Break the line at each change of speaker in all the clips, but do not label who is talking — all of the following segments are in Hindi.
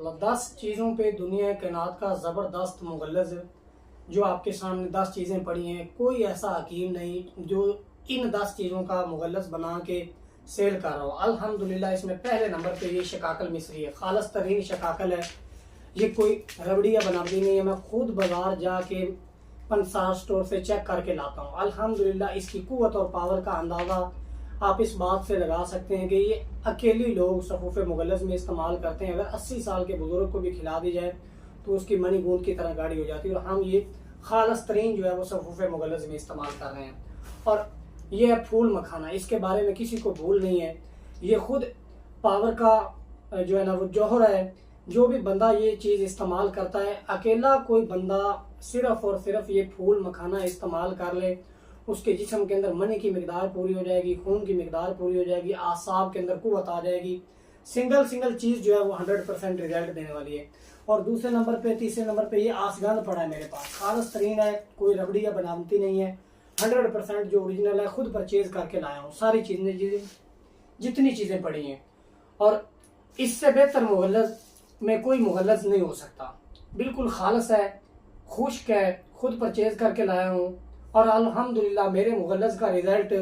10 चीज़ों पे दुनिया कायनात का ज़बरदस्त मुगल्लज़ जो आपके सामने 10 चीज़ें पड़ी हैं। कोई ऐसा हकीम नहीं जो इन 10 चीज़ों का मुगल्लज़ बना के सेल कर रहा हो। अल्हम्दुलिल्लाह इसमें पहले नंबर पे ये शकाकल मिस्री है, खालस तरीन शकाकल है। ये कोई रबड़िया बनावटी नहीं है, मैं खुद बाजार जाके पंसार स्टोर से चेक करके लाता हूँ। अल्हम्दुलिल्लाह इसकी कुव्वत और पावर का अंदाज़ा आप इस बात से लगा सकते हैं कि ये अकेली लोग सफ़ूफ़ मुगल्लज़ में इस्तेमाल करते हैं। अगर 80 साल के बुजुर्ग को भी खिला दी जाए तो उसकी मनी गूंद की तरह गाढ़ी हो जाती है। और हम ये खालस तरीन जो है वो सफ़ूफ़ मुगल्लज़ में इस्तेमाल कर रहे हैं। और ये है फूल मखाना, इसके बारे में किसी को भूल नहीं है। ये खुद पावर का जो है ना वो जौहर है। जो भी बंदा ये चीज़ इस्तेमाल करता है, अकेला कोई बंदा सिर्फ और सिर्फ ये फूल मखाना इस्तेमाल कर ले, उसके जिस्म के अंदर मनी की मिकदार पूरी हो जाएगी, खून की मिकदार पूरी हो जाएगी, आसाब के अंदर कुव्वत आ जाएगी। सिंगल चीज़ जो है वो 100% रिजल्ट देने वाली है। और दूसरे नंबर पे, तीसरे नंबर पे ये आसगंध पड़ा है मेरे पास, खालस तरीन है, कोई रबड़ी या बनावटी नहीं है, 100% जो ओरिजिनल है। खुद परचेज करके लाया हूँ सारी चीज़ें, जितनी चीज़ें पड़ी हैं। और इससे बेहतर मुगल्लज़ में कोई मुगल्लज़ नहीं हो सकता। बिल्कुल खालस है, खुश्क है, खुद परचेज करके लाया हूँ। और अल्हम्दुलिल्लाह मेरे मुगल्लज़ का रिज़ल्ट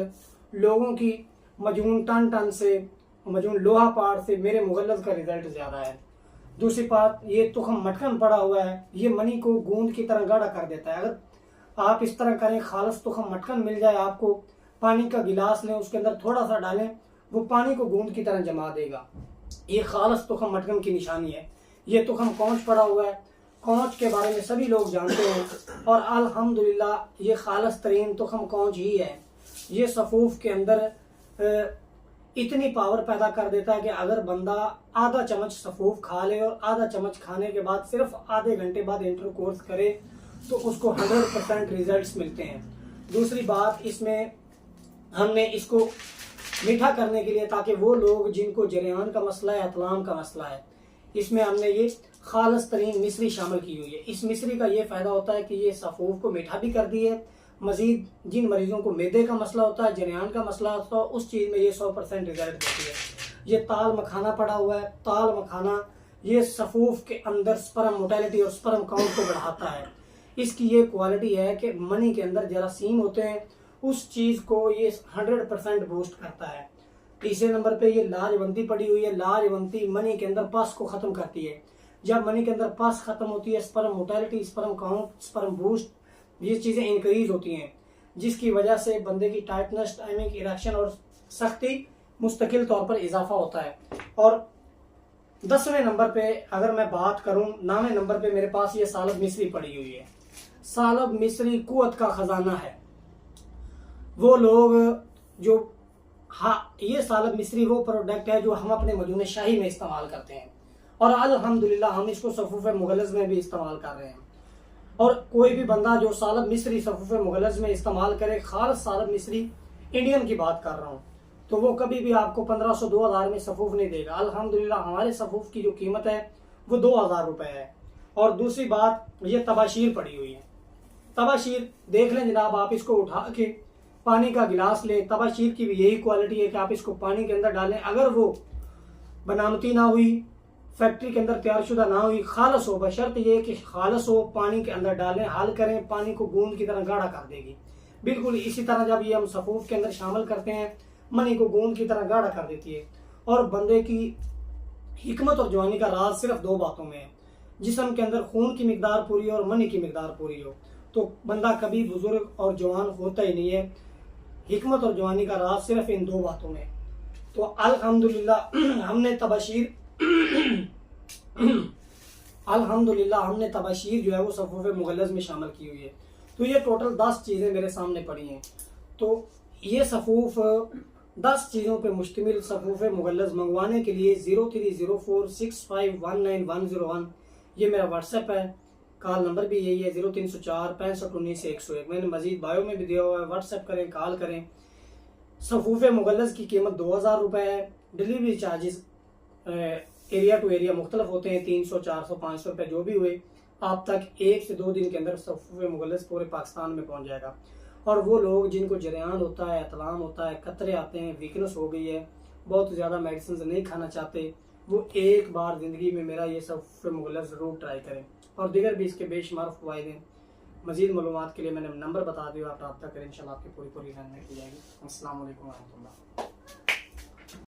लोगों की मजून टन से, मजून लोहा पार से मेरे मुगल्लज़ का रिज़ल्ट ज़्यादा है। दूसरी बात, ये तुखम मटकन पड़ा हुआ है, ये मनी को गूंद की तरह गाढ़ा कर देता है। अगर आप इस तरह करें, खालस तुखम मटकन मिल जाए आपको, पानी का गिलास लें, उसके अंदर थोड़ा सा डालें, वो पानी को गूंद की तरह जमा देगा। ये खालस तुखम मटकन की निशानी है। ये तुखम कौंच पड़ा हुआ है, कौंच के बारे में सभी लोग जानते हैं। और अल्हम्दुलिल्लाह ये खालस तरीन तुखम कौंच ही है। ये सफ़ूफ के अंदर इतनी पावर पैदा कर देता है कि अगर बंदा आधा चम्मच सफ़ूफ खा ले और आधा चम्मच खाने के बाद सिर्फ आधे घंटे बाद इंटरकोर्स करे तो उसको 100% रिजल्ट्स मिलते हैं। दूसरी बात, इसमें हमने इसको मीठा करने के लिए, ताकि वो लोग जिनको जरियान का मसला है, अतलाम का मसला है, इसमें हमने ये खालस तरीन मिस्री शामिल की हुई है। इस मिस्री का ये फ़ायदा होता है कि ये सफ़ूफ को मीठा भी कर दिए। मज़ीद जिन मरीज़ों को मैदे का मसला होता है, जरियान का मसला होता है, उस चीज़ में ये 100% रिजल्ट देती है। ये ताल मखाना पड़ा हुआ है। ताल मखाना ये सफ़ूफ के अंदर स्पर्म मोटेलिटी और स्पर्म काउंट को बढ़ाता है। इसकी ये क्वालिटी है कि मनी के अंदर जरासीम होते हैं, उस चीज़ को ये 100% बूस्ट करता है। तीसरे नंबर पे ये लाजवंती पड़ी हुई है। लाजवंती मनी के अंदर पस को ख़त्म करती है। जब मनी के अंदर पस ख़त्म होती है, sperm mortality, sperm count, sperm boost, ये चीज़ें इंक्रीज होती हैं, जिसकी वजह से बंदे की टाइटनेस, टाइमिंग, इरेक्शन और सख्ती मुस्तकिल तौर पर इजाफा होता है। और 10वें नंबर पे अगर मैं बात करूं, 9वें नंबर पे मेरे पास ये सालब मिस्री पड़ी हुई है। सालब मिस्री कुव्वत का खजाना है। वो लोग जो, हाँ, ये सालब मिस्री वो प्रोडक्ट है जो हम अपने मजून शाही में इस्तेमाल करते हैं। और अल्हम्दुलिल्लाह हम इसको सफ़ूफ़ मुगल्लज़ में भी इस्तेमाल कर रहे हैं। और कोई भी बंदा जो सालब मिस्री सफ़ूफ़ मुगल्लज़ में इस्तेमाल करे, खालस सालब मिस्री इंडियन की बात कर रहा हूँ, तो वो कभी भी आपको 1500-2000 में सफ़ूफ़ नहीं देगा। अल्हम्दुलिल्लाह हमारे सफ़ूफ़ की जो कीमत है वो 2000 रुपये है। और दूसरी बात, ये तबाशीर पड़ी हुई है। तबाशीर देख लें जनाब, आप इसको उठा के पानी का गिलास लें। तबाशीर की भी यही क्वालिटी है कि आप इसको पानी के अंदर डालें, अगर वो बनावटी ना हुई, फैक्ट्री के अंदर तैयार शुदा ना हुई, खालस हो, बशर्त ये कि खालस हो, पानी के अंदर डालें, हल करें, पानी को गूंद की तरह गाढ़ा कर देगी। बिल्कुल इसी तरह जब ये हम सफ़ूफ के अंदर शामिल करते हैं, मनी को गूंद की तरह गाढ़ा कर देती है। और बंदे की हिकमत और जवानी का राज सिर्फ 2 बातों में है, जिस्म के अंदर खून की मिकदार पूरी हो और मनी की मिकदार पूरी हो, तो बंदा कभी बुजुर्ग और जवान होता ही नहीं है। हिकमत और जवानी का राज सिर्फ इन 2 बातों में। तो अल्हम्दुलिल्लाह हमने तबाशीर अल्हम्दुलिल्लाह हमने तबाशीर जो है वो सफ़ूफ़ मुगल्लज़ में शामिल की हुई है। तो ये टोटल 10 चीज़ें मेरे सामने पड़ी हैं। तो ये सफ़ूफ़ 10 चीज़ों पे मुश्तमिल सफ़ूफ़ मुगल्लज़ मंगवाने के लिए 0304651901 ये मेरा व्हाट्सएप है। कॉल नंबर भी यही है, 0304 65 19 101। मैंने मज़ीद बायो में भी दिया हुआ है। व्हाट्सएप करें, कॉल करें। सफ़ूफ़ मुगल्लज़ की कीमत 2000 रुपये है। Delivery charges area to area मुख्तलिफ होते हैं, 300, 400, 500 रुपये जो भी हुए, आप तक 1 से 2 दिन के अंदर सफ़ूफ़ मुगल्लज़ पूरे पाकिस्तान में पहुंच जाएगा। और वो लोग जिनको जरियान होता है, अतलाम होता है, कतरे आते हैं, वीकनेस हो गई है, बहुत ज़्यादा मेडिसिन नहीं खाना चाहते, वो एक बार ज़िंदगी में मेरा ये सब मुगल्लस ज़रूर ट्राई करें। और दीगर भी इसके बेशुमार फ़वाइद हैं। मज़ीद मालूमात के लिए मैंने नंबर बता दिया, आप रब्ता करें, इंशाल्लाह आपकी पूरी रहनुमाई की जाएगी। अस्सलाम वालेकुम व रहमतुल्लाह।